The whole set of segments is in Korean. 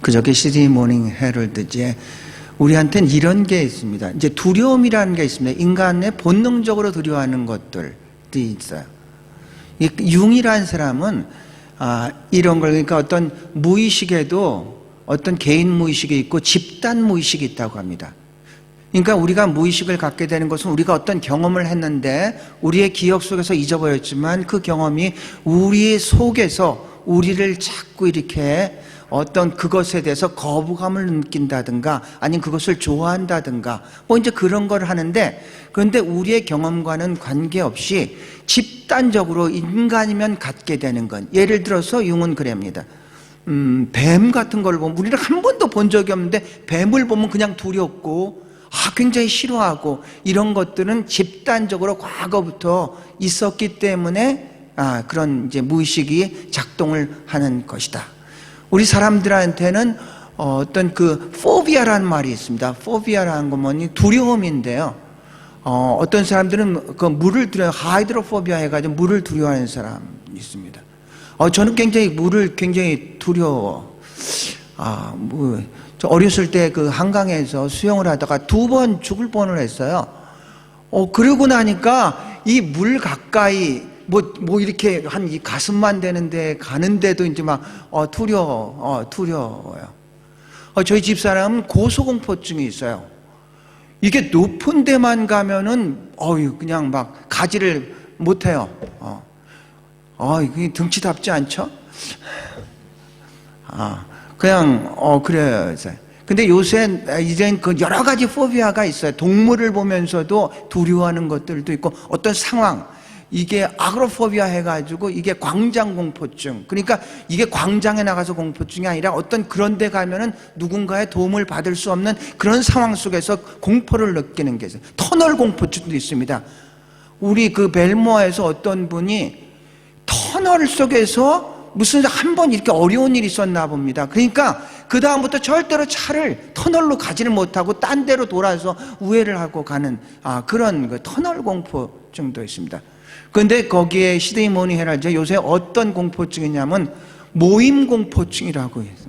그저께 시드니 모닝 헤럴드지에 우리한테는 이런 게 있습니다. 이제 두려움이라는 게 있습니다. 인간의 본능적으로 두려워하는 것들이 있어요. 융이라는 사람은 이런 걸, 그러니까 어떤 무의식에도 어떤 개인 무의식이 있고 집단 무의식이 있다고 합니다. 그러니까 우리가 무의식을 갖게 되는 것은 우리가 어떤 경험을 했는데 우리의 기억 속에서 잊어버렸지만 그 경험이 우리 속에서 우리를 자꾸 이렇게 어떤 그것에 대해서 거부감을 느낀다든가 아니면 그것을 좋아한다든가 뭐 이제 그런 걸 하는데, 그런데 우리의 경험과는 관계없이 집단적으로 인간이면 갖게 되는 건, 예를 들어서 융은 그럽니다. 뱀 같은 걸 보면 우리는 한 번도 본 적이 없는데 뱀을 보면 그냥 두렵고 굉장히 싫어하고, 이런 것들은 집단적으로 과거부터 있었기 때문에 그런 이제 무의식이 작동을 하는 것이다. 우리 사람들한테는 어떤 그 포비아라는 말이 있습니다. 포비아라는 건 뭐니? 두려움인데요. 어떤 사람들은 그 물을 두려워, 하이드로포비아 해가지고 물을 두려워하는 사람이 있습니다. 저는 굉장히 물을 굉장히 두려워. 저 어렸을 때 그 한강에서 수영을 하다가 2번 죽을 뻔을 했어요. 그러고 나니까 이 물 가까이 뭐 이렇게 한 이 가슴만 되는데 가는데도 이제 막 두려워요. 저희 집사람은 고소공포증이 있어요. 이게 높은 데만 가면은 그냥 막 가지를 못해요. 이게 등치답지 않죠? 그냥 그래요. 근데 요새 이젠 그 여러 가지 포비아가 있어요. 동물을 보면서도 두려워하는 것들도 있고, 어떤 상황, 이게 아그로포비아 해가지고 이게 광장공포증, 그러니까 이게 광장에 나가서 공포증이 아니라 어떤 그런 데 가면은 누군가의 도움을 받을 수 없는 그런 상황 속에서 공포를 느끼는 게 있어요. 터널 공포증도 있습니다. 우리 그 벨모어에서 어떤 분이 터널 속에서 무슨 한 번 이렇게 어려운 일이 있었나 봅니다. 그러니까 그 다음부터 절대로 차를 터널로 가지를 못하고 딴 데로 돌아서 우회를 하고 가는 그런 그 터널 공포증도 있습니다. 그런데 거기에 시드니 모닝 헤럴드 요새 어떤 공포증이냐면 모임 공포증이라고 해서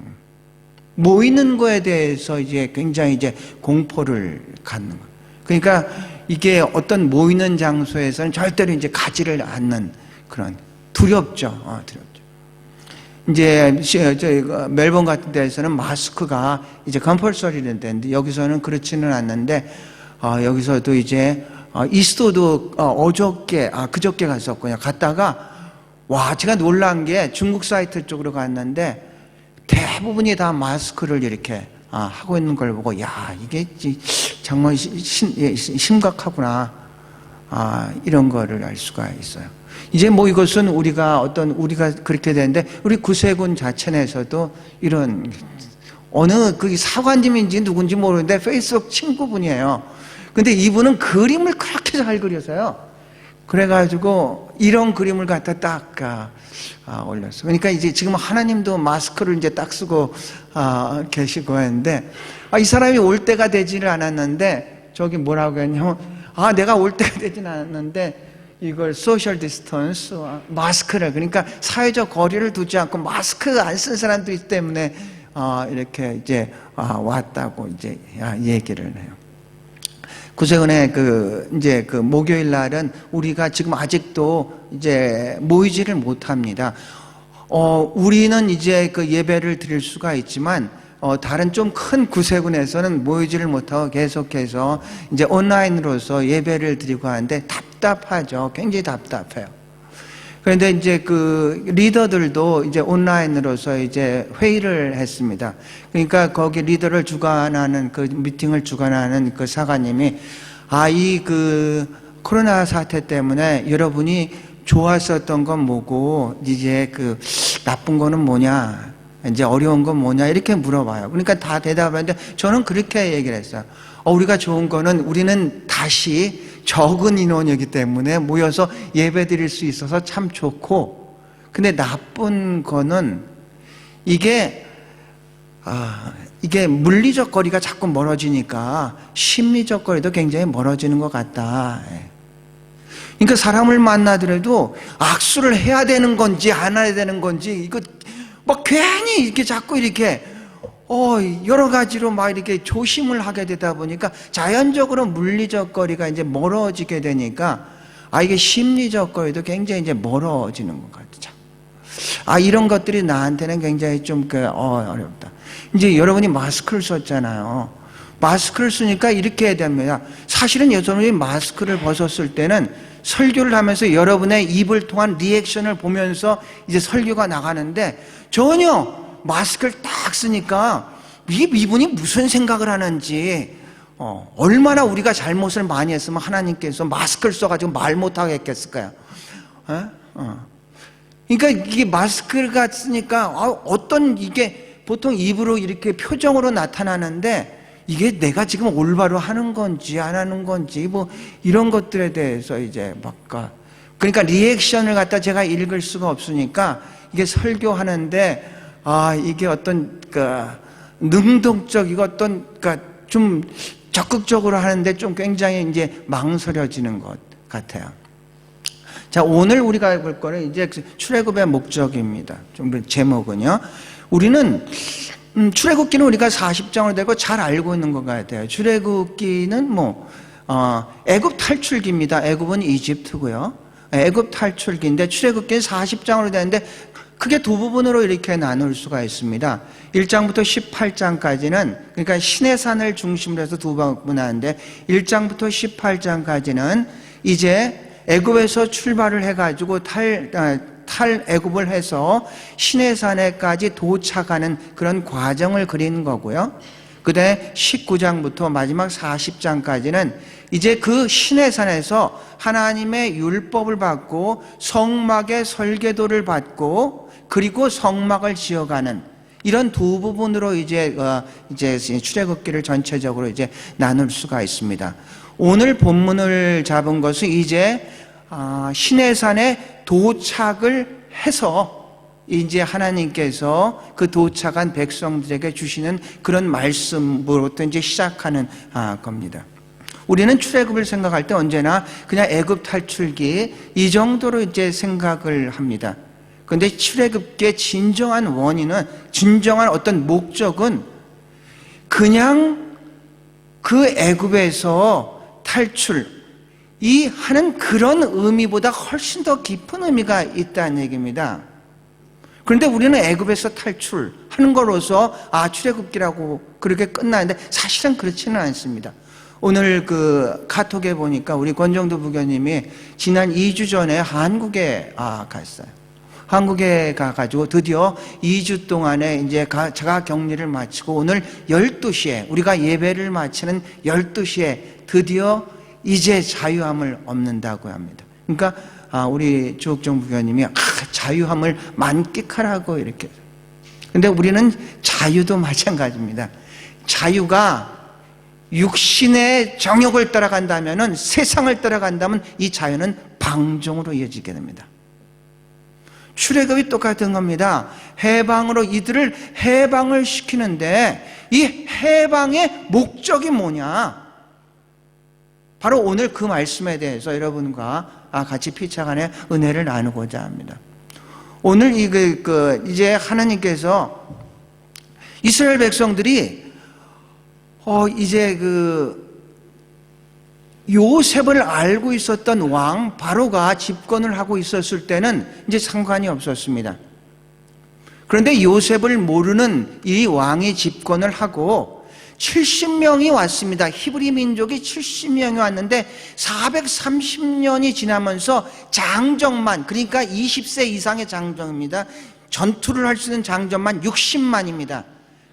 모이는 거에 대해서 이제 굉장히 이제 공포를 갖는 거. 그러니까 이게 어떤 모이는 장소에서는 절대로 이제 가지를 않는 그런 두렵죠. 두렵죠. 이제 멜번 같은 데에서는 마스크가 이제 컴펄서리는 데인데 여기서는 그렇지는 않는데 여기서도 이제 이스토도 그저께 갔었고요. 갔다가 제가 놀란 게 중국 사이트 쪽으로 갔는데 대부분이 다 마스크를 이렇게 하고 있는 걸 보고 이게 정말 심각하구나 이런 거를 알 수가 있어요. 이제 뭐 이것은 우리가 그렇게 되는데 우리 구세군 자체 내에서도 이런 어느 그 사관님인지 누군지 모르는데 페이스북 친구분이에요. 근데 이분은 그림을 그렇게 잘 그려서요. 그래가지고 이런 그림을 갖다 딱 올렸어요. 그러니까 이제 지금 하나님도 마스크를 이제 딱 쓰고 계시고 했는데 이 사람이 올 때가 되지를 않았는데 저기 뭐라고 했냐면 내가 올 때가 되진 않았는데 이걸 소셜 디스턴스 마스크를, 그러니까 사회적 거리를 두지 않고 마스크 안 쓴 사람도 있기 때문에 이렇게 이제 왔다고 이제 얘기를 해요. 구세군의 이제 목요일 날은 우리가 지금 아직도 이제 모이지를 못합니다. 우리는 이제 예배를 드릴 수가 있지만 다른 좀 큰 구세군에서는 모이지를 못하고 계속해서 이제 온라인으로서 예배를 드리고 하는데 답답하죠. 굉장히 답답해요. 그런데 이제 리더들도 이제 온라인으로서 이제 회의를 했습니다. 그러니까 거기 리더를 주관하는 미팅을 주관하는 사관님이 이 코로나 사태 때문에 여러분이 좋았었던 건 뭐고 이제 나쁜 거는 뭐냐, 이제 어려운 건 뭐냐 이렇게 물어봐요. 그러니까 다 대답하는데 저는 그렇게 얘기를 했어요. 우리가 좋은 거는 우리는 다시 적은 인원이기 때문에 모여서 예배 드릴 수 있어서 참 좋고, 근데 나쁜 거는 이게 물리적 거리가 자꾸 멀어지니까 심리적 거리도 굉장히 멀어지는 것 같다. 그러니까 사람을 만나더라도 악수를 해야 되는 건지 안 해야 되는 건지 이거 괜히 이렇게 자꾸 이렇게 여러 가지로 막 이렇게 조심을 하게 되다 보니까 자연적으로 물리적 거리가 이제 멀어지게 되니까 이게 심리적 거리도 굉장히 이제 멀어지는 것 같죠. 이런 것들이 나한테는 굉장히 좀 어렵다. 이제 여러분이 마스크를 썼잖아요. 마스크를 쓰니까 이렇게 해야 됩니다. 사실은 여러분이 마스크를 벗었을 때는 설교를 하면서 여러분의 입을 통한 리액션을 보면서 이제 설교가 나가는데 전혀 마스크를 딱 쓰니까 이분이 무슨 생각을 하는지, 얼마나 우리가 잘못을 많이 했으면 하나님께서 마스크를 써가지고 말 못하게 했겠을까요? 그러니까 이게 마스크가 쓰니까 어떤 이게 보통 입으로 이렇게 표정으로 나타나는데 이게 내가 지금 올바로 하는 건지 안 하는 건지 뭐 이런 것들에 대해서 이제 그러니까 리액션을 갖다 제가 읽을 수가 없으니까 이게 설교하는데 이게 어떤 능동적이고 어떤 좀 적극적으로 하는데 좀 굉장히 이제 망설여지는 것 같아요. 자, 오늘 우리가 볼 거는 이제 출애굽의 목적입니다. 좀 제목은요. 우리는 출애굽기는 우리가 40장으로 되고 잘 알고 있는 것 같아요. 출애굽기는 애굽 탈출기입니다. 애굽은 이집트고요. 애굽 탈출기인데 출애굽기는 40장으로 되는데 크게 두 부분으로 이렇게 나눌 수가 있습니다. 1장부터 18장까지는 그러니까 시내산을 중심으로 해서 두 부분하는데 1장부터 18장까지는 이제 애굽에서 출발을 해가지고 탈애굽을 해서 시내산에까지 도착하는 그런 과정을 그리는 거고요. 그 다음에 19장부터 마지막 40장까지는 이제 그 시내산에서 하나님의 율법을 받고 성막의 설계도를 받고 그리고 성막을 지어가는 이런 두 부분으로 이제 출애굽기를 전체적으로 이제 나눌 수가 있습니다. 오늘 본문을 잡은 것은 이제 시내산에 도착을 해서 이제 하나님께서 그 도착한 백성들에게 주시는 그런 말씀으로부터 이제 시작하는 겁니다. 우리는 출애굽을 생각할 때 언제나 그냥 애굽 탈출기 이 정도로 이제 생각을 합니다. 그런데 출애굽기의 진정한 원인은, 진정한 어떤 목적은 그냥 그 애굽에서 탈출 이 하는 그런 의미보다 훨씬 더 깊은 의미가 있다는 얘기입니다. 그런데 우리는 애굽에서 탈출하는 거로서 출애굽기라고 그렇게 끝나는데 사실은 그렇지는 않습니다. 오늘 카톡에 보니까 우리 권정도 부교님이 지난 2주 전에 한국에 갔어요. 한국에 가가지고 드디어 2주 동안에 이제 자가 격리를 마치고 오늘 12시에 우리가 예배를 마치는 12시에 드디어 이제 자유함을 얻는다고 합니다. 그러니까 우리 주옥정 부교님이 자유함을 만끽하라고 이렇게. 근데 우리는 자유도 마찬가지입니다. 자유가 육신의 정욕을 따라간다면은, 세상을 따라간다면 이 자유는 방종으로 이어지게 됩니다. 출애굽이 똑같은 겁니다. 해방으로 이들을 해방을 시키는데 이 해방의 목적이 뭐냐? 바로 오늘 그 말씀에 대해서 여러분과 같이 피차간의 은혜를 나누고자 합니다. 오늘 이제 하나님께서 이스라엘 백성들이 이제 요셉을 알고 있었던 왕 바로가 집권을 하고 있었을 때는 이제 상관이 없었습니다. 그런데 요셉을 모르는 이 왕이 집권을 하고 70명이 왔습니다. 히브리 민족이 70명이 왔는데 430년이 지나면서 장정만, 그러니까 20세 이상의 장정입니다. 전투를 할 수 있는 장정만 60만입니다.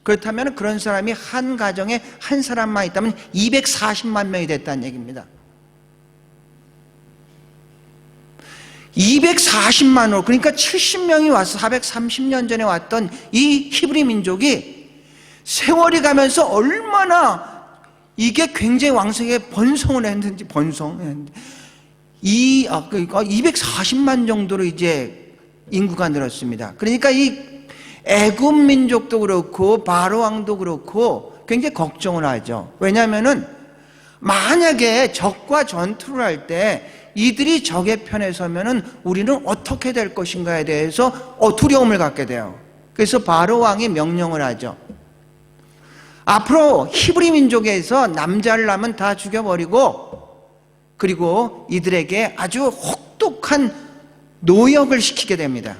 그렇다면 그런 사람이 한 가정에 한 사람만 있다면 240만 명이 됐다는 얘기입니다. 240만으로, 그러니까 70명이 와서 430년 전에 왔던 이 히브리 민족이 세월이 가면서 얼마나 이게 굉장히 왕성하게 번성을 했는지, 240만 정도로 이제 인구가 늘었습니다. 그러니까 이 애굽 민족도 그렇고 바로 왕도 그렇고 굉장히 걱정을 하죠. 왜냐하면은 만약에 적과 전투를 할 때 이들이 적의 편에 서면은 우리는 어떻게 될 것인가에 대해서 두려움을 갖게 돼요. 그래서 바로 왕이 명령을 하죠. 앞으로 히브리 민족에서 남자를 낳으면 다 죽여버리고, 그리고 이들에게 아주 혹독한 노역을 시키게 됩니다.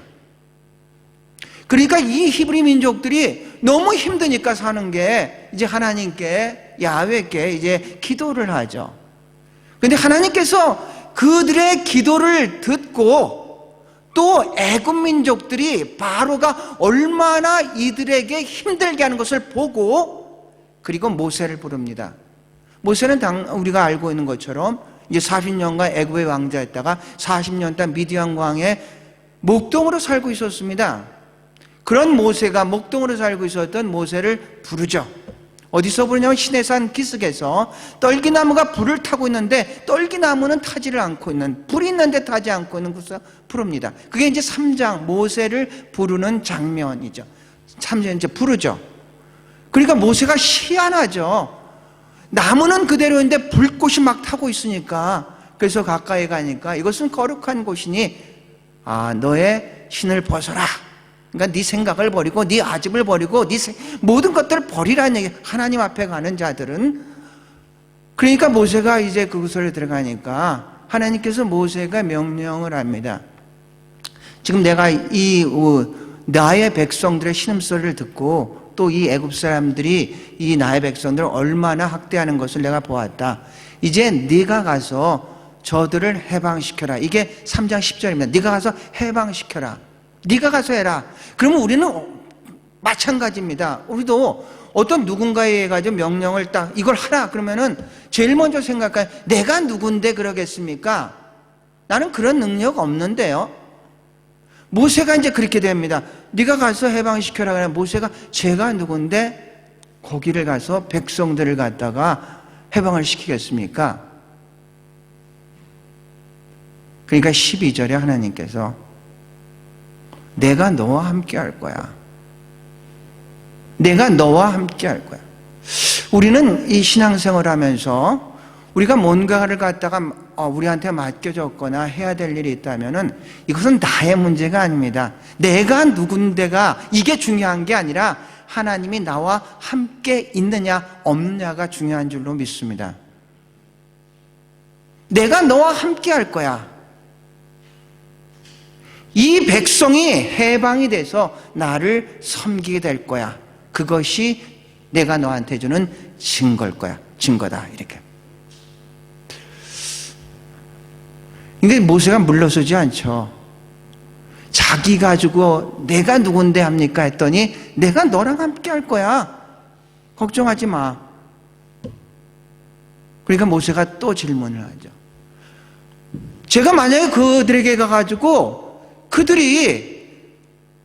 그러니까 이 히브리 민족들이 너무 힘드니까 사는 게 이제 하나님께, 야훼께 이제 기도를 하죠. 근데 하나님께서 그들의 기도를 듣고 또 애굽 민족들이 바로가 얼마나 이들에게 힘들게 하는 것을 보고, 그리고 모세를 부릅니다. 모세는 우리가 알고 있는 것처럼 이제 40년간 애굽의 왕자였다가 40년 동안 미디안 왕의 목동으로 살고 있었습니다. 그런 모세가 목동으로 살고 있었던 모세를 부르죠. 어디서 부르냐면 시내산 기슭에서 떨기나무가 불을 타고 있는데 떨기나무는 타지를 않고 있는, 불이 있는데 타지 않고 있는 곳에서 부릅니다. 그게 이제 3장 모세를 부르는 장면이죠. 3장 이제 부르죠. 그러니까 모세가 희한하죠. 나무는 그대로인데 불꽃이 막 타고 있으니까, 그래서 가까이 가니까 이것은 거룩한 곳이니 너의 신을 벗어라. 그러니까 네 생각을 버리고 네 아집을 버리고 네 모든 것들을 버리라는 얘기. 하나님 앞에 가는 자들은. 그러니까 모세가 이제 그곳에 들어가니까 하나님께서 모세가 명령을 합니다. 지금 내가 나의 백성들의 신음소리를 듣고 또 이 애굽 사람들이 이 나의 백성들을 얼마나 학대하는 것을 내가 보았다. 이제 네가 가서 저들을 해방시켜라. 이게 3장 10절입니다. 네가 가서 해방시켜라. 네가 가서 해라. 그러면 우리는 마찬가지입니다. 우리도 어떤 누군가에 가지고 명령을 딱 이걸 하라 그러면은 제일 먼저 생각해, 내가 누군데 그러겠습니까? 나는 그런 능력 없는데요. 모세가 이제 그렇게 됩니다. 네가 가서 해방시켜라. 그러면 모세가 제가 누군데 거기를 가서 백성들을 갖다가 해방을 시키겠습니까? 그러니까 12절에 하나님께서 내가 너와 함께 할 거야. 내가 너와 함께 할 거야. 우리는 이 신앙생활을 하면서 우리가 뭔가를 갖다가 우리한테 맡겨졌거나 해야 될 일이 있다면은 이것은 나의 문제가 아닙니다. 내가 누군데가 이게 중요한 게 아니라 하나님이 나와 함께 있느냐 없느냐가 중요한 줄로 믿습니다. 내가 너와 함께 할 거야. 이 백성이 해방이 돼서 나를 섬기게 될 거야. 그것이 내가 너한테 주는 증거일 거야. 증거다. 이렇게. 그러니까 모세가 물러서지 않죠. 자기 가지고 내가 누군데 합니까 했더니 내가 너랑 함께 할 거야. 걱정하지 마. 그러니까 모세가 또 질문을 하죠. 제가 만약에 그들에게 가가지고 그들이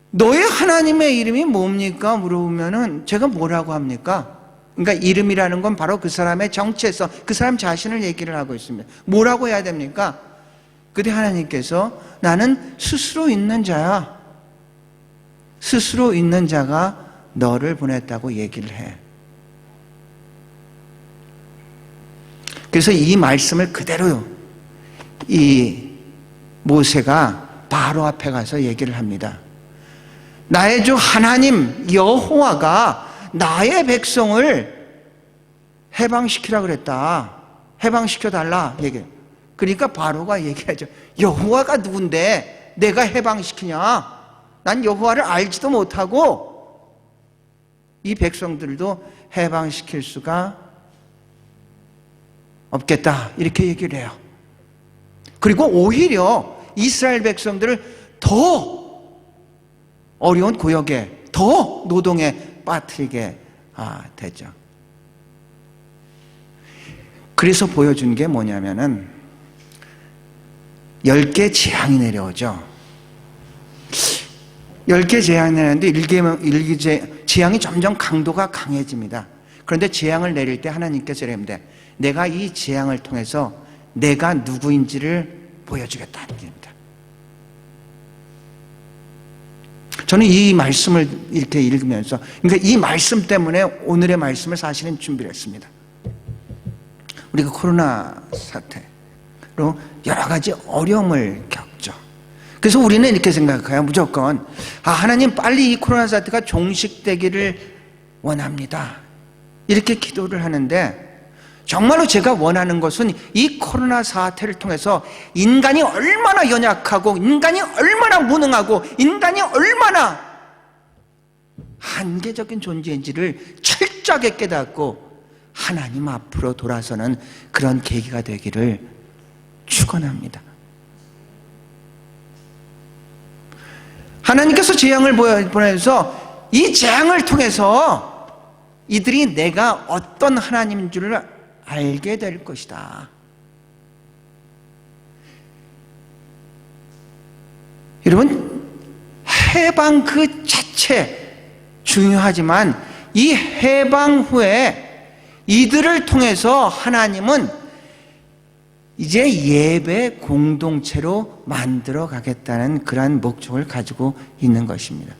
너의 하나님의 이름이 뭡니까? 물어보면은 제가 뭐라고 합니까? 그러니까 이름이라는 건 바로 그 사람의 정체성, 그 사람 자신을 얘기를 하고 있습니다. 뭐라고 해야 됩니까? 그때 하나님께서 나는 스스로 있는 자야. 스스로 있는 자가 너를 보냈다고 얘기를 해. 그래서 이 말씀을 그대로 이 모세가 바로 앞에 가서 얘기를 합니다. 나의 주 하나님 여호와가 나의 백성을 해방시키라 그랬다. 해방시켜달라 얘기해. 그러니까 바로가 얘기하죠. 여호와가 누군데 내가 해방시키냐? 난 여호와를 알지도 못하고 이 백성들도 해방시킬 수가 없겠다. 이렇게 얘기를 해요. 그리고 오히려 이스라엘 백성들을 더 어려운 구역에, 더 노동에 빠뜨리게 되죠. 그래서 보여준 게 뭐냐면은 10개 재앙이 내려오죠. 10개 재앙이 내렸는데 재앙이 점점 강도가 강해집니다. 그런데 재앙을 내릴 때 하나님께서 이랍니다. 내가 이 재앙을 통해서 내가 누구인지를 보여주겠다는 얘기입니다. 저는 이 말씀을 이렇게 읽으면서, 그러니까 이 말씀 때문에 오늘의 말씀을 사실은 준비를 했습니다. 우리가 코로나 사태로 여러 가지 어려움을 겪죠. 그래서 우리는 이렇게 생각해요. 무조건 하나님 빨리 이 코로나 사태가 종식되기를 원합니다. 이렇게 기도를 하는데, 정말로 제가 원하는 것은 이 코로나 사태를 통해서 인간이 얼마나 연약하고 인간이 얼마나 무능하고 인간이 얼마나 한계적인 존재인지를 철저하게 깨닫고 하나님 앞으로 돌아서는 그런 계기가 되기를 축원합니다. 하나님께서 재앙을 보내서 이 재앙을 통해서 이들이 내가 어떤 하나님인 줄을 알게 될 것이다. 여러분, 해방 그 자체 중요하지만 이 해방 후에 이들을 통해서 하나님은 이제 예배 공동체로 만들어 가겠다는 그러한 목적을 가지고 있는 것입니다.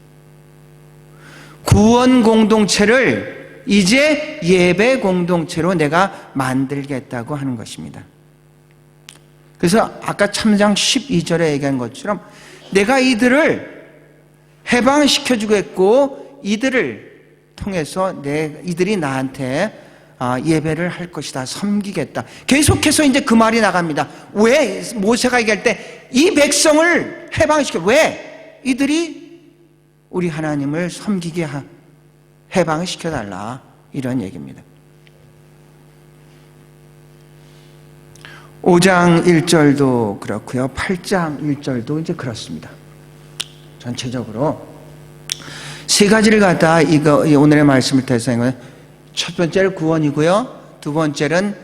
구원 공동체를 이제 예배 공동체로 내가 만들겠다고 하는 것입니다. 그래서 아까 참장 12절에 얘기한 것처럼 내가 이들을 해방시켜주겠고 이들을 통해서 이들이 나한테 예배를 할 것이다, 섬기겠다. 계속해서 이제 그 말이 나갑니다. 왜? 모세가 얘기할 때 이 백성을 해방시켜, 왜? 이들이 우리 하나님을 섬기게 해방을 시켜달라, 이런 얘기입니다. 5장 1절도 그렇고요, 8장 1절도 이제 그렇습니다. 전체적으로 세 가지를 갖다 오늘의 말씀을 대해서 첫 번째는 구원이고요, 두 번째는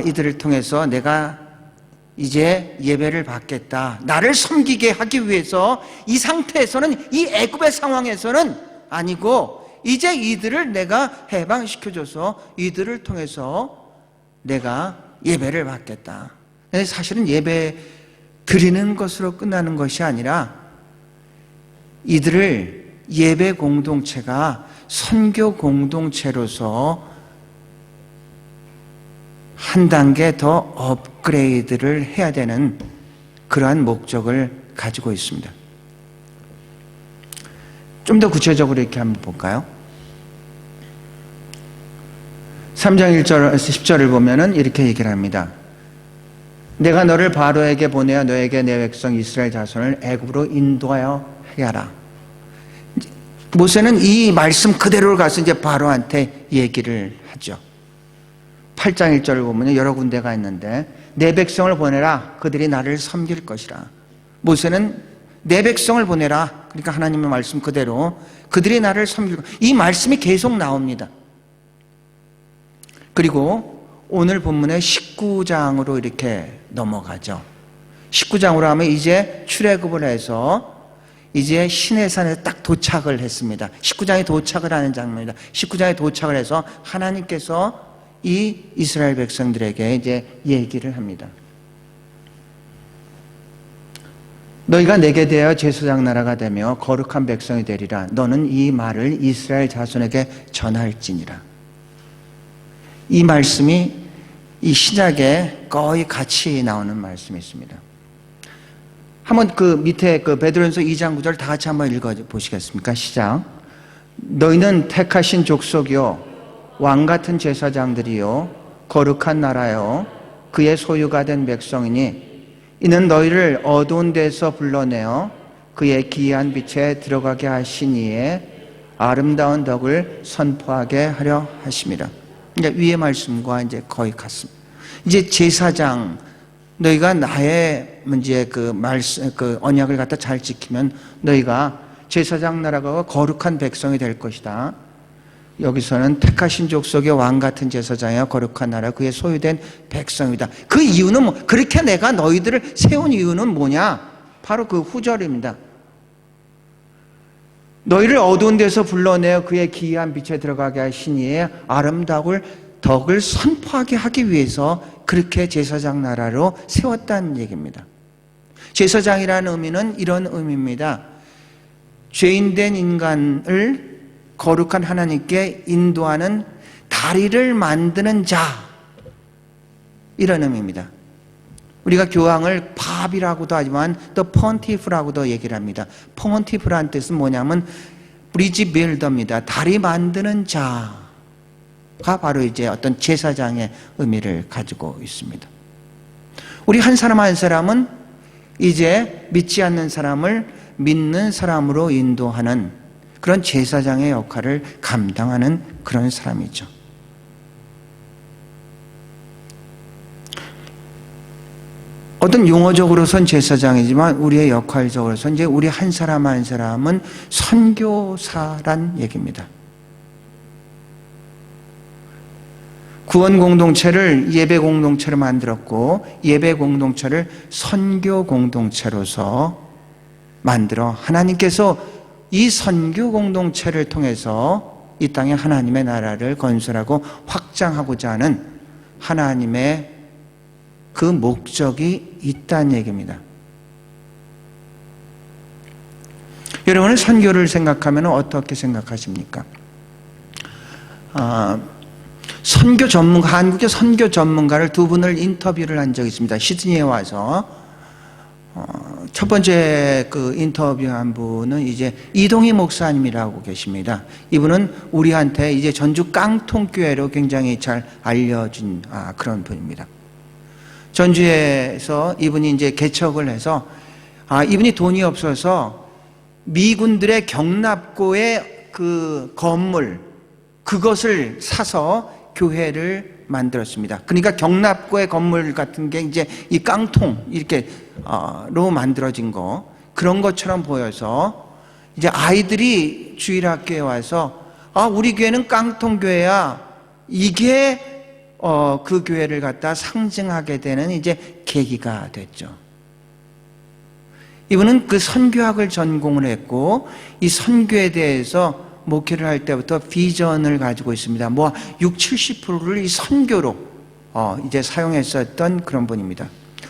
이들을 통해서 내가 이제 예배를 받겠다, 나를 섬기게 하기 위해서 이 상태에서는, 이 애굽의 상황에서는 아니고 이제 이들을 내가 해방시켜줘서 이들을 통해서 내가 예배를 받겠다. 사실은 예배 드리는 것으로 끝나는 것이 아니라 이들을 예배 공동체가 선교 공동체로서 한 단계 더 업그레이드를 해야 되는 그러한 목적을 가지고 있습니다. 좀 더 구체적으로 이렇게 한번 볼까요? 3장 1절, 10절을 보면은 이렇게 얘기를 합니다. 내가 너를 바로에게 보내어 너에게 내 백성 이스라엘 자손을 애굽으로 인도하여 하게 하라. 모세는 이 말씀 그대로를 가서 이제 바로한테 얘기를 하죠. 8장 1절을 보면 여러 군데가 있는데 내 백성을 보내라, 그들이 나를 섬길 것이라. 모세는 내 백성을 보내라, 그러니까 하나님의 말씀 그대로 그들이 나를 섬길 것이라. 이 말씀이 계속 나옵니다. 그리고 오늘 본문의 19장으로 이렇게 넘어가죠. 19장으로 하면 이제 출애굽을 해서 이제 시내산에 딱 도착을 했습니다. 19장에 도착을 하는 장면입니다. 19장에 도착을 해서 하나님께서 이 이스라엘 백성들에게 이제 얘기를 합니다. 너희가 내게 대하여 제사장 나라가 되며 거룩한 백성이 되리라. 너는 이 말을 이스라엘 자손에게 전할지니라. 이 말씀이 이 신약에 거의 같이 나오는 말씀이 있습니다. 한번 그 밑에 그 베드로전서 2장 9절 다 같이 한번 읽어 보시겠습니까? 시작. 너희는 택하신 족속이요 왕같은 제사장들이요 거룩한 나라요 그의 소유가 된 백성이니 이는 너희를 어두운 데서 불러내어 그의 기이한 빛에 들어가게 하신 이의 아름다운 덕을 선포하게 하려 하심이라. 이제 위의 말씀과 이제 거의 같습니다. 이제 제사장, 너희가 나의 이제 그 말씀, 그 언약을 갖다 잘 지키면 너희가 제사장 나라가 거룩한 백성이 될 것이다. 여기서는 택하신 족속의 왕 같은 제사장이야 거룩한 나라 그의 소유된 백성이다. 그 이유는 뭐, 그렇게 내가 너희들을 세운 이유는 뭐냐? 바로 그 후절입니다. 너희를 어두운 데서 불러내어 그의 기이한 빛에 들어가게 하신 이의 아름다운 덕을 선포하게 하기 위해서 그렇게 제사장 나라로 세웠다는 얘기입니다. 제사장이라는 의미는 이런 의미입니다. 죄인된 인간을 거룩한 하나님께 인도하는 다리를 만드는 자, 이런 의미입니다. 우리가 교황을 팝이라고도 하지만 또 폰티프라고도 얘기를 합니다. 폰티프라는 뜻은 뭐냐면 브리지 빌더입니다. 다리 만드는 자. 바로 이제 어떤 제사장의 의미를 가지고 있습니다. 우리 한 사람 한 사람은 이제 믿지 않는 사람을 믿는 사람으로 인도하는 그런 제사장의 역할을 감당하는 그런 사람이죠. 어떤 용어적으로선 제사장이지만 우리의 역할적으로선 이제 우리 한 사람 한 사람은 선교사란 얘기입니다. 구원 공동체를 예배 공동체로 만들었고 예배 공동체를 선교 공동체로서 만들어 하나님께서 이 선교 공동체를 통해서 이 땅에 하나님의 나라를 건설하고 확장하고자 하는 하나님의 그 목적이 있다는 얘기입니다. 여러분은 선교를 생각하면 어떻게 생각하십니까? 선교 전문가, 한국의 선교 전문가를 두 분을 인터뷰를 한 적이 있습니다. 시드니에 와서 첫 번째 그 인터뷰한 분은 이제 이동희 목사님이라고 계십니다. 이분은 우리한테 이제 전주 깡통교회로 굉장히 잘 알려진 그런 분입니다. 전주에서 이분이 이제 개척을 해서 이분이 돈이 없어서 미군들의 경납고의 그 건물 그것을 사서 교회를 만들었습니다. 그러니까 경납고의 건물 같은 게 이제 이 깡통 이렇게로 만들어진 거 그런 것처럼 보여서 이제 아이들이 주일학교에 와서 우리 교회는 깡통교회야 이게 그 교회를 갖다 상징하게 되는 이제 계기가 됐죠. 이분은 그 선교학을 전공을 했고 이 선교에 대해서 목회를 할 때부터 비전을 가지고 있습니다. 60-70%를 이 선교로 이제 사용했었던 그런 분입니다.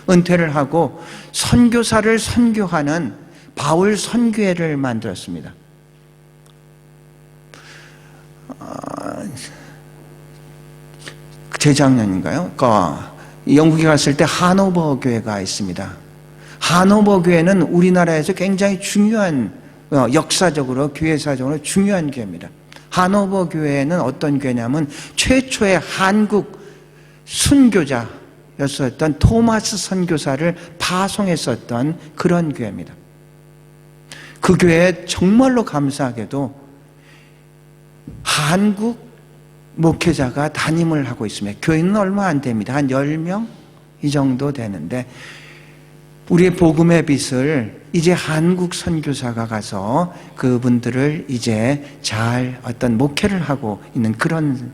은퇴를 하고 선교사를 선교하는 바울 선교회를 만들었습니다. 재작년인가요? 영국에 갔을 때 하노버 교회가 있습니다. 하노버 교회는 우리나라에서 굉장히 중요한 역사적으로 교회사적으로 중요한 교회입니다. 하노버 교회는 어떤 교회냐면 최초의 한국 순교자였었던 토마스 선교사를 파송했었던 그런 교회입니다. 그 교회에 정말로 감사하게도 한국 목회자가 담임을 하고 있습니다. 교인은 얼마 안 됩니다. 한 10명 이 정도 되는데 우리의 복음의 빛을 이제 한국 선교사가 가서 그분들을 이제 잘 어떤 목회를 하고 있는 그런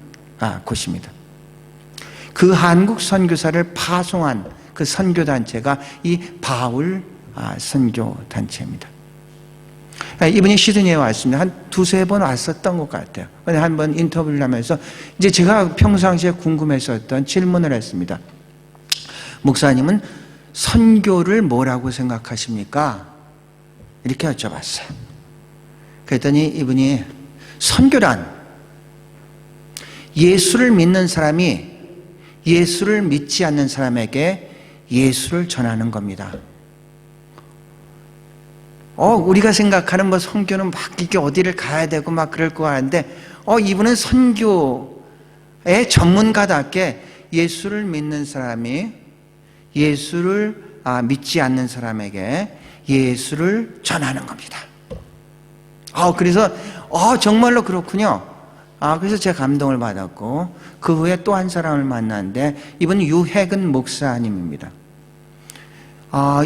곳입니다. 그 한국 선교사를 파송한 그 선교단체가 이 바울 선교단체입니다. 이분이 시드니에 왔습니다. 한 2-3번 왔었던 것 같아요. 근데 한번 인터뷰를 하면서 이제 제가 평상시에 궁금했었던 질문을 했습니다. 목사님은 선교를 뭐라고 생각하십니까? 이렇게 여쭤봤어요. 그랬더니 이분이 선교란 예수를 믿는 사람이 예수를 믿지 않는 사람에게 예수를 전하는 겁니다. 우리가 생각하는 선교는 막 이렇게 어디를 가야 되고 막 그럴 거 같은데 이분은 선교의 전문가답게 예수를 믿는 사람이 예수를 믿지 않는 사람에게 예수를 전하는 겁니다. 그래서 정말로 그렇군요. 그래서 제가 감동을 받았고 그 후에 또 한 사람을 만났는데 이분은 유해근 목사님입니다.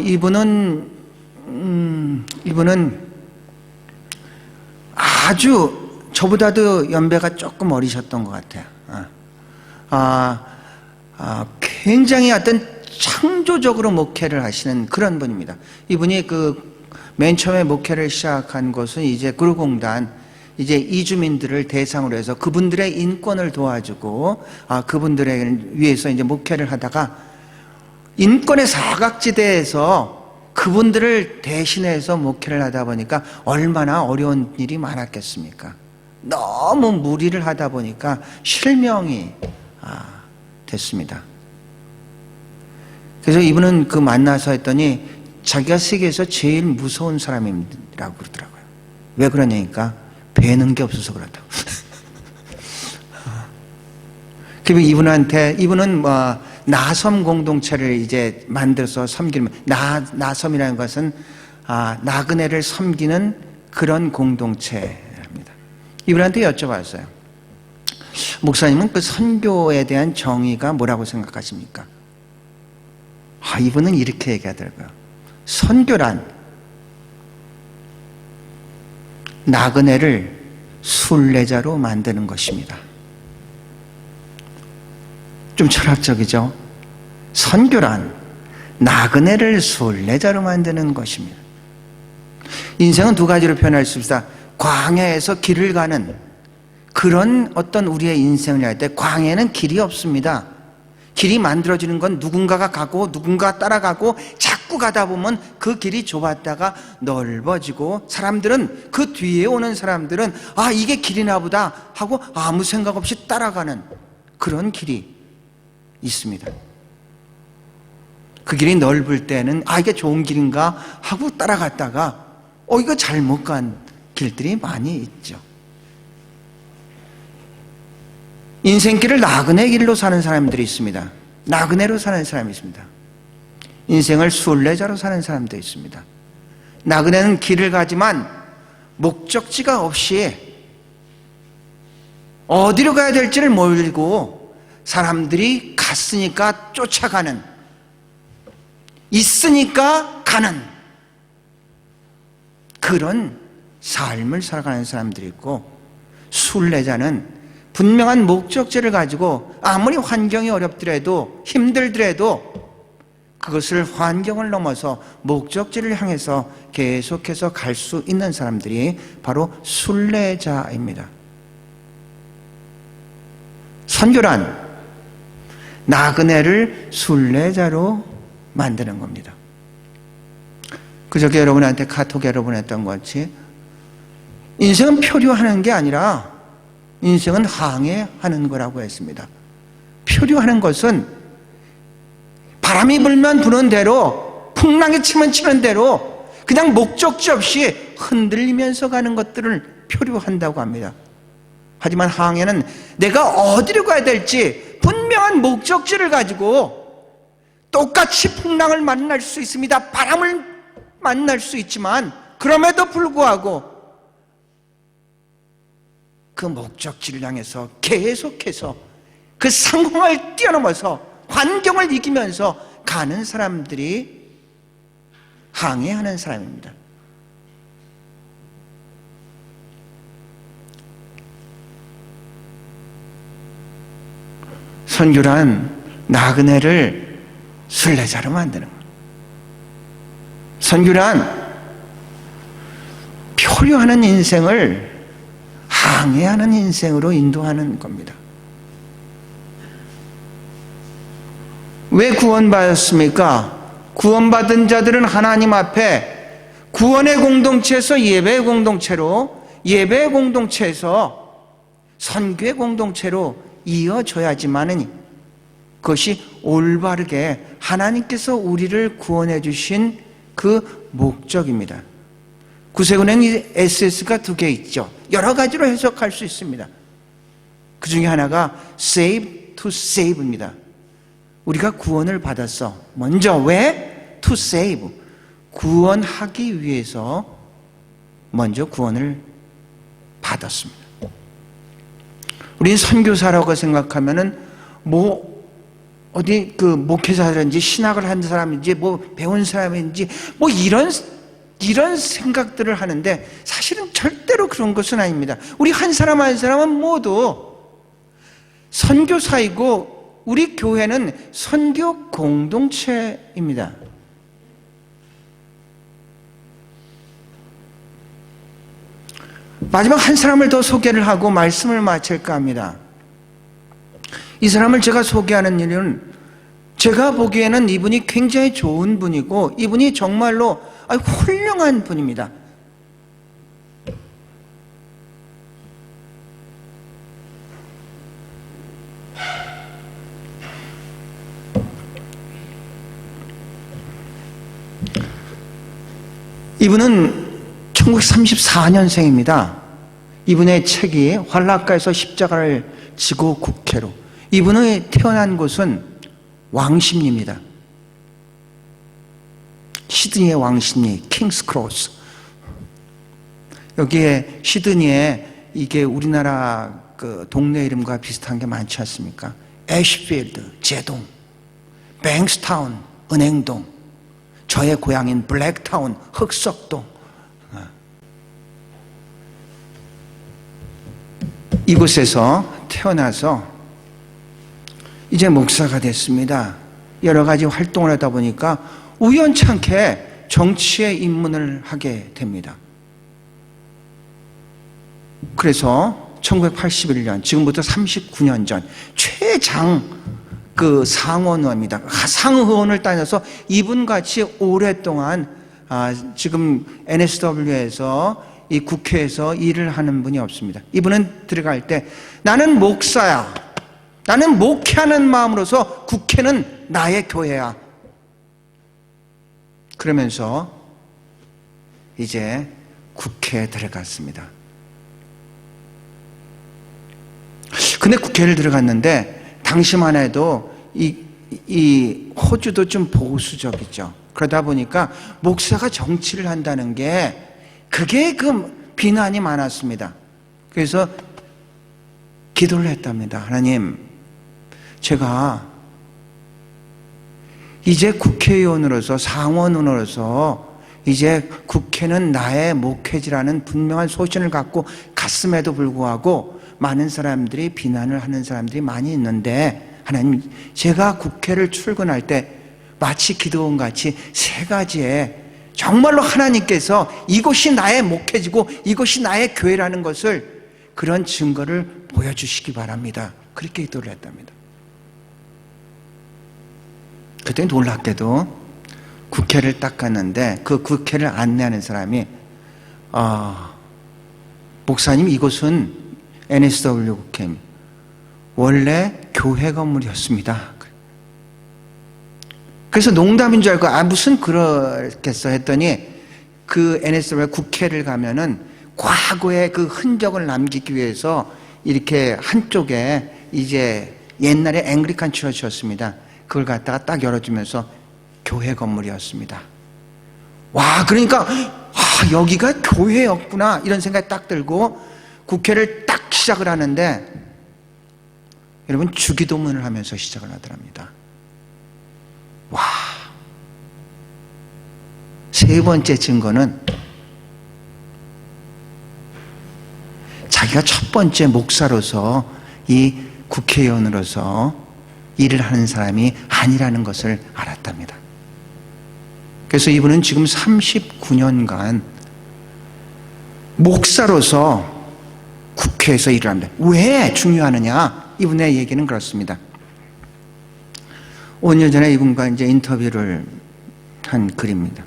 이분은 아주 저보다도 연배가 조금 어리셨던 것 같아요. 굉장히 어떤 창조적으로 목회를 하시는 그런 분입니다. 이분이 맨 처음에 목회를 시작한 것은 이제 구루공단 이제 이주민들을 대상으로 해서 그분들의 인권을 도와주고 그분들을 위해서 이제 목회를 하다가 인권의 사각지대에서 그분들을 대신해서 목회를 하다 보니까 얼마나 어려운 일이 많았겠습니까? 너무 무리를 하다 보니까 실명이 됐습니다. 그래서 이분은 만나서 했더니 자기가 세계에서 제일 무서운 사람이라고 그러더라고요. 왜 그러냐니까 배는 게 없어서 그렇다고. 그리고 이분은 뭐 나섬 공동체를 이제 만들어서 섬기는, 나섬이라는 것은 나그네를 섬기는 그런 공동체입니다. 이분한테 여쭤봤어요. 목사님은 그 선교에 대한 정의가 뭐라고 생각하십니까? 이분은 이렇게 얘기하더라고요. 선교란 나그네를 순례자로 만드는 것입니다. 좀 철학적이죠? 선교란 나그네를 순례자로 만드는 것입니다. 인생은 두 가지로 표현할 수 있습니다. 광야에서 길을 가는 그런 어떤 우리의 인생을 할 때 광야에는 길이 없습니다. 길이 만들어지는 건 누군가가 가고 누군가가 따라가고 자꾸 가다 보면 그 길이 좁았다가 넓어지고 사람들은 그 뒤에 오는 사람들은 이게 길이나 보다 하고 아무 생각 없이 따라가는 그런 길이 있습니다. 그 길이 넓을 때는 이게 좋은 길인가 하고 따라갔다가 이거 잘못 간 길들이 많이 있죠. 인생길을 나그네 길로 사는 사람들이 있습니다. 나그네로 사는 사람이 있습니다. 인생을 순례자로 사는 사람도 있습니다. 나그네는 길을 가지만 목적지가 없이 어디로 가야 될지를 모르고 사람들이 갔으니까 쫓아가는, 있으니까 가는 그런 삶을 살아가는 사람들이 있고, 순례자는 분명한 목적지를 가지고 아무리 환경이 어렵더라도 힘들더라도 그것을 환경을 넘어서 목적지를 향해서 계속해서 갈 수 있는 사람들이 바로 순례자입니다. 선교란 나그네를 순례자로 만드는 겁니다. 그저께 여러분한테 카톡 여러분 했던 것 같이 인생은 표류하는 게 아니라 인생은 항해하는 거라고 했습니다. 표류하는 것은 바람이 불면 부는 대로, 풍랑이 치면 치는 대로 그냥 목적지 없이 흔들리면서 가는 것들을 표류한다고 합니다. 하지만 항해는 내가 어디로 가야 될지 분명한 목적지를 가지고 똑같이 풍랑을 만날 수 있습니다. 바람을 만날 수 있지만 그럼에도 불구하고 그 목적지를 향해서 계속해서 그 상황을 뛰어넘어서 환경을 이기면서 가는 사람들이 항해하는 사람입니다. 선교란 나그네를 순례자로 만드는 것. 선교란 표류하는 인생을 항해하는 인생으로 인도하는 겁니다. 왜 구원받았습니까? 구원받은 자들은 하나님 앞에 구원의 공동체에서 예배의 공동체로, 예배의 공동체에서 선교의 공동체로 이어져야지만은 그것이 올바르게 하나님께서 우리를 구원해 주신 그 목적입니다. 구세군에는 SS가 두 개 있죠. 여러 가지로 해석할 수 있습니다. 그 중에 하나가 save to save입니다. 우리가 구원을 받았어. 먼저 왜? to save. 구원하기 위해서 먼저 구원을 받았습니다. 우린 선교사라고 생각하면은 어디 그 목회자든지 신학을 한 사람인지 배운 사람인지 이런 생각들을 하는데 사실은 절대로 그런 것은 아닙니다. 우리 한 사람 한 사람은 모두 선교사이고 우리 교회는 선교 공동체입니다. 마지막 한 사람을 더 소개를 하고 말씀을 마칠까 합니다. 이 사람을 제가 소개하는 이유는 제가 보기에는 이분이 굉장히 좋은 분이고 이분이 정말로 훌륭한 분입니다. 이분은 1934년생입니다. 이분의 책이 환락가에서 십자가를 지고 국회로, 이분의 태어난 곳은 왕십리입니다. 시드니의 왕십리, 킹스크로스. 여기에 시드니에 이게 우리나라 그 동네 이름과 비슷한 게 많지 않습니까? 애쉬필드, 제동, 뱅스타운, 은행동, 저의 고향인 블랙타운, 흑석동. 이곳에서 태어나서 이제 목사가 됐습니다. 여러 가지 활동을 하다 보니까 우연찮게 정치에 입문을 하게 됩니다. 그래서 1981년, 지금부터 39년 전 최장 그 상원의원입니다. 상의원을 다녀서 이분같이 오랫동안 지금 NSW에서 이 국회에서 일을 하는 분이 없습니다. 이분은 들어갈 때 나는 목사야. 나는 목회하는 마음으로서 국회는 나의 교회야. 그러면서 이제 국회에 들어갔습니다. 근데 국회를 들어갔는데 당시만 해도 이 호주도 좀 보수적이죠. 그러다 보니까 목사가 정치를 한다는 게 그게 그 비난이 많았습니다. 그래서 기도를 했답니다. 하나님, 제가 이제 국회의원으로서 상원의원으로서 이제 국회는 나의 목회지라는 분명한 소신을 갖고 갔음에도 불구하고 많은 사람들이 비난을 하는 사람들이 많이 있는데 하나님, 제가 국회를 출근할 때 마치 기도원 같이 세 가지의 정말로 하나님께서 이곳이 나의 목회지고 이곳이 나의 교회라는 것을 그런 증거를 보여주시기 바랍니다. 그렇게 기도를 했답니다. 그때 놀랍게도 국회를 딱 갔는데 그 국회를 안내하는 사람이 목사님, 이곳은 NSW 국회입니다. 원래 교회 건물이었습니다. 그래서 농담인 줄 알고 무슨 그렇겠어 했더니 그 NSW 국회를 가면은 과거의 그 흔적을 남기기 위해서 이렇게 한쪽에 이제 옛날에 앵글리칸 처치였습니다. 그걸 갖다가 딱 열어주면서 교회 건물이었습니다. 와, 그러니까 여기가 교회였구나 이런 생각이 딱 들고 국회를 딱 시작을 하는데 여러분 주기도문을 하면서 시작을 하더랍니다. 와, 세 번째 증거는 자기가 첫 번째 목사로서 이 국회의원으로서 일을 하는 사람이 아니라는 것을 알았답니다. 그래서 이분은 지금 39년간 목사로서 국회에서 일을 합니다. 왜 중요하느냐? 이분의 얘기는 그렇습니다. 5년 전에 이분과 이제 인터뷰를 한 글입니다.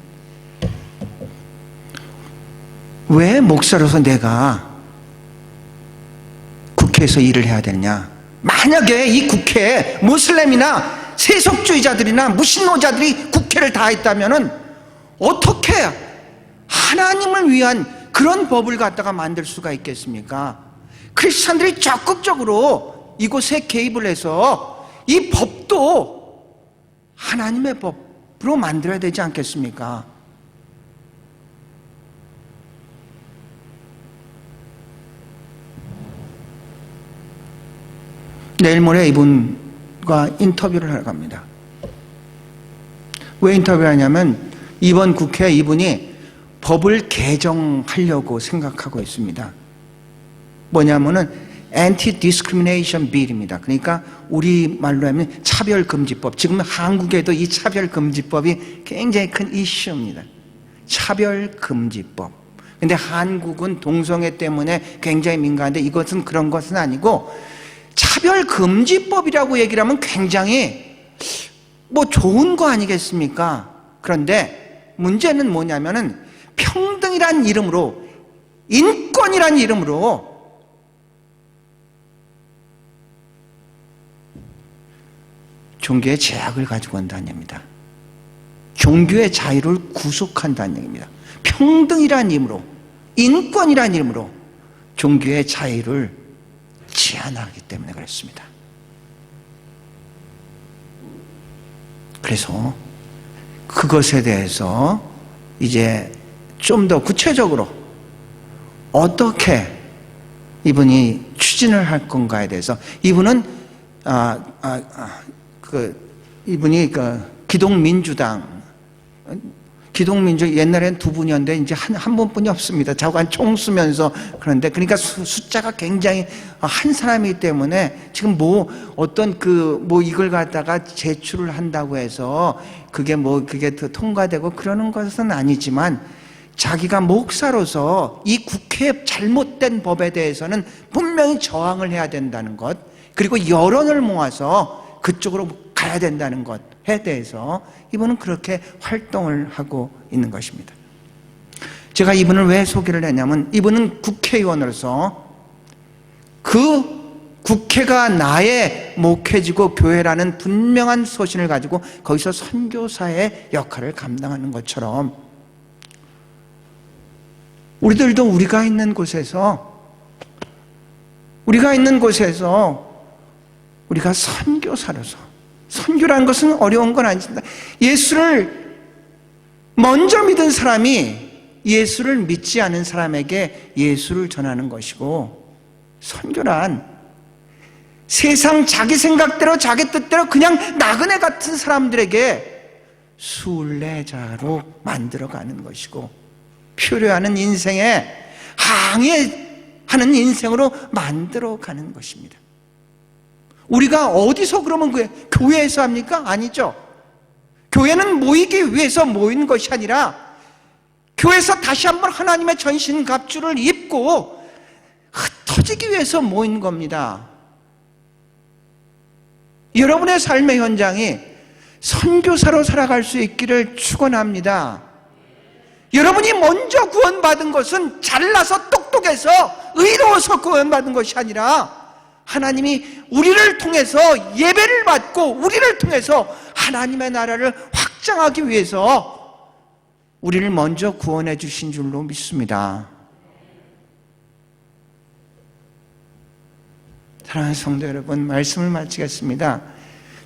왜 목사로서 내가 국회에서 일을 해야 되느냐? 만약에 이 국회에 무슬림이나 세속주의자들이나 무신론자들이 국회를 다 했다면은 어떻게 하나님을 위한 그런 법을 갖다가 만들 수가 있겠습니까? 크리스찬들이 적극적으로 이곳에 개입을 해서 이 법도 하나님의 법으로 만들어야 되지 않겠습니까? 내일 모레 이분과 인터뷰를 하러 갑니다. 왜 인터뷰를 하냐면 이번 국회에 이분이 법을 개정하려고 생각하고 있습니다. 뭐냐면은 Anti-Discrimination Bill입니다. 그러니까 우리말로 하면 차별금지법. 지금 한국에도 이 차별금지법이 굉장히 큰 이슈입니다. 차별금지법. 근데 한국은 동성애 때문에 굉장히 민감한데 이것은 그런 것은 아니고 차별금지법이라고 얘기를 하면 굉장히 뭐 좋은 거 아니겠습니까? 그런데 문제는 뭐냐면은 평등이란 이름으로, 인권이란 이름으로 종교의 제약을 가지고 온다는 얘기입니다. 종교의 자유를 구속한다는 얘기입니다. 평등이란 이름으로, 인권이란 이름으로 종교의 자유를 제한하기 때문에 그렇습니다. 그래서 그것에 대해서 이제 좀 더 구체적으로 어떻게 이분이 추진을 할 건가에 대해서 이분은 이분이 기동민주 옛날엔 두 분이었는데 이제 한 분뿐이 없습니다. 자관 총 쓰면서 그런데 그러니까 숫자가 굉장히 한 사람이기 때문에 지금 어떤 이걸 갖다가 제출을 한다고 해서 그게 통과되고 그러는 것은 아니지만 자기가 목사로서 이 국회의 잘못된 법에 대해서는 분명히 저항을 해야 된다는 것, 그리고 여론을 모아서 그쪽으로 가야 된다는 것에 대해서 이분은 그렇게 활동을 하고 있는 것입니다. 제가 이분을 왜 소개를 했냐면 이분은 국회의원으로서 그 국회가 나의 목회지고 교회라는 분명한 소신을 가지고 거기서 선교사의 역할을 감당하는 것처럼 우리들도 우리가 있는 곳에서 우리가 선교사로서, 선교라는 것은 어려운 건 아닙니다. 예수를 먼저 믿은 사람이 예수를 믿지 않은 사람에게 예수를 전하는 것이고, 선교란 세상 자기 생각대로 자기 뜻대로 그냥 나그네 같은 사람들에게 순례자로 만들어가는 것이고, 표류하는 인생에 항해하는 인생으로 만들어가는 것입니다. 우리가 어디서 그러면 교회에서 합니까? 아니죠. 교회는 모이기 위해서 모이는 것이 아니라 교회에서 다시 한번 하나님의 전신갑주를 입고 흩어지기 위해서 모인 겁니다. 여러분의 삶의 현장이 선교사로 살아갈 수 있기를 축원합니다. 여러분이 먼저 구원받은 것은 잘나서 똑똑해서 의로워서 구원받은 것이 아니라 하나님이 우리를 통해서 예배를 받고 우리를 통해서 하나님의 나라를 확장하기 위해서 우리를 먼저 구원해 주신 줄로 믿습니다. 사랑하는 성도 여러분, 말씀을 마치겠습니다.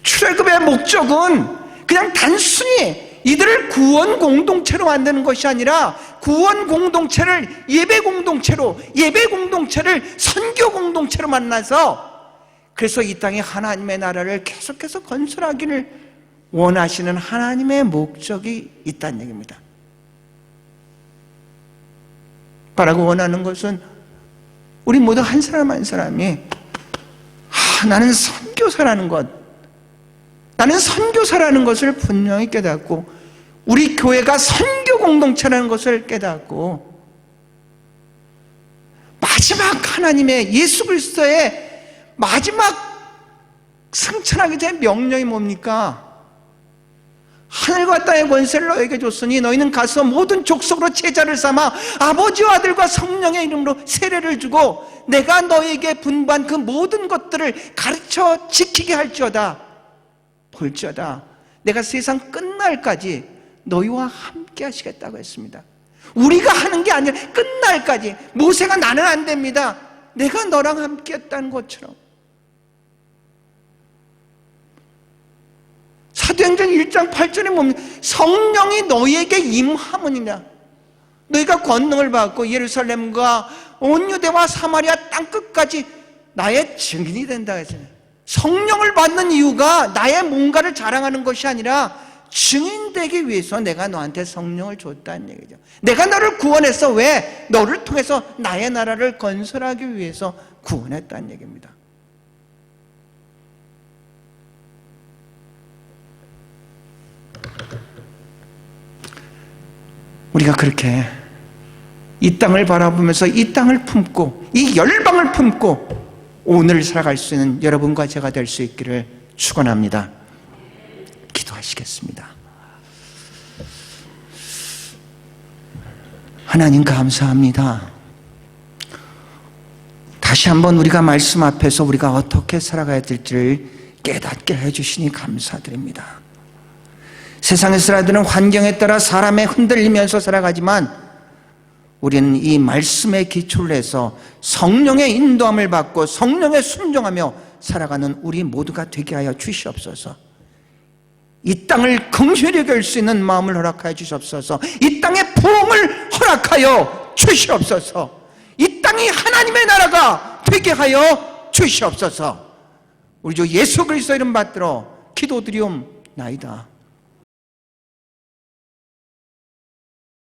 출애굽의 목적은 그냥 단순히 이들을 구원 공동체로 만드는 것이 아니라 구원 공동체를 예배 공동체를 선교 공동체로 만나서 그래서 이 땅에 하나님의 나라를 계속해서 건설하기를 원하시는 하나님의 목적이 있다는 얘기입니다. 바라고 원하는 것은 우리 모두 한 사람 한 사람이 나는 선교사라는 것을 분명히 깨닫고 우리 교회가 선교 공동체라는 것을 깨닫고 마지막 하나님의 예수 그리스도의 마지막 승천하기 전 명령이 뭡니까? 하늘과 땅의 권세를 너에게 줬으니 너희는 가서 모든 족속으로 제자를 삼아 아버지와 아들과 성령의 이름으로 세례를 주고 내가 너에게 분부한 그 모든 것들을 가르쳐 지키게 할지어다. 볼지어다 내가 세상 끝날까지 너희와 함께 하시겠다고 했습니다. 우리가 하는 게 아니라 끝날까지. 모세가 나는 안 됩니다. 내가 너랑 함께 했다는 것처럼. 사도행전 1장 8절에 뭡니까? 성령이 너희에게 임하느니라. 너희가 권능을 받고 예루살렘과 온 유대와 사마리아 땅끝까지 나의 증인이 된다 했잖아요. 성령을 받는 이유가 나의 뭔가를 자랑하는 것이 아니라 증인되기 위해서 내가 너한테 성령을 줬다는 얘기죠. 내가 너를 구원했어. 왜? 너를 통해서 나의 나라를 건설하기 위해서 구원했다는 얘기입니다. 우리가 그렇게 이 땅을 바라보면서 이 땅을 품고 이 열방을 품고 오늘 살아갈 수 있는 여러분과 제가 될 수 있기를 축원합니다. 기도하시겠습니다. 하나님 감사합니다. 다시 한번 우리가 말씀 앞에서 우리가 어떻게 살아가야 될지를 깨닫게 해주시니 감사드립니다. 세상에 살아드는 환경에 따라 사람의 흔들리면서 살아가지만 우리는 이 말씀에 기초를 해서 성령의 인도함을 받고 성령에 순종하며 살아가는 우리 모두가 되게 하여 주시옵소서. 이 땅을 긍휼히 여길 수 있는 마음을 허락하여 주시옵소서. 이 땅의 부흥을 허락하여 주시옵소서. 이 땅이 하나님의 나라가 되게 하여 주시옵소서. 우리 주 예수 그리스도 이름 받들어 기도드리옵나이다.